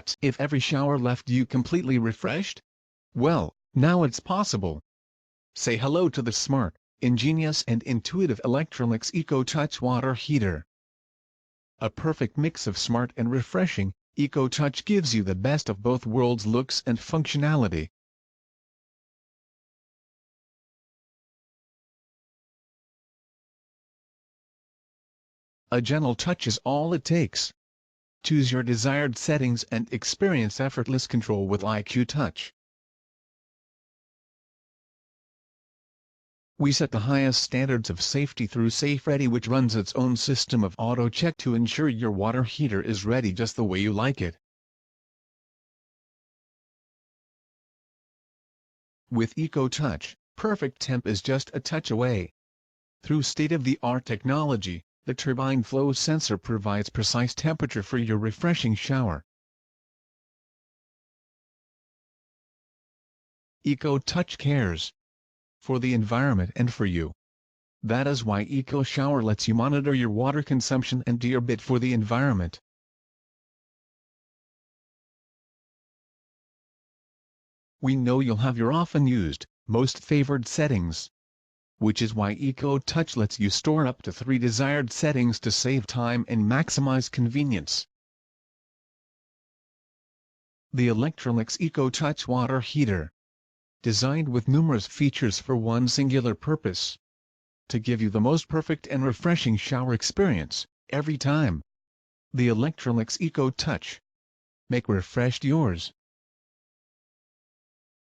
What if every shower left you completely refreshed? Well, now it's possible. Say hello to the smart, ingenious and intuitive Electrolux EcoTouch water heater. A perfect mix of smart and refreshing, EcoTouch gives you the best of both worlds: looks and functionality. A gentle touch is all it takes. Choose your desired settings and experience effortless control with EcoTouch. We set the highest standards of safety through SafeReady, which runs its own system of auto-check to ensure your water heater is ready just the way you like it. With EcoTouch, perfect temp is just a touch away. Through state-of-the-art technology, the turbine flow sensor provides precise temperature for your refreshing shower. EcoTouch cares for the environment and for you. That is why EcoShower lets you monitor your water consumption and do your bit for the environment. We know you'll have your often used, most favored settings, which is why EcoTouch lets you store up to 3 desired settings to save time and maximize convenience. The Electrolux EcoTouch water heater, designed with numerous features for one singular purpose: to give you the most perfect and refreshing shower experience, every time. The Electrolux EcoTouch. Make refreshed yours.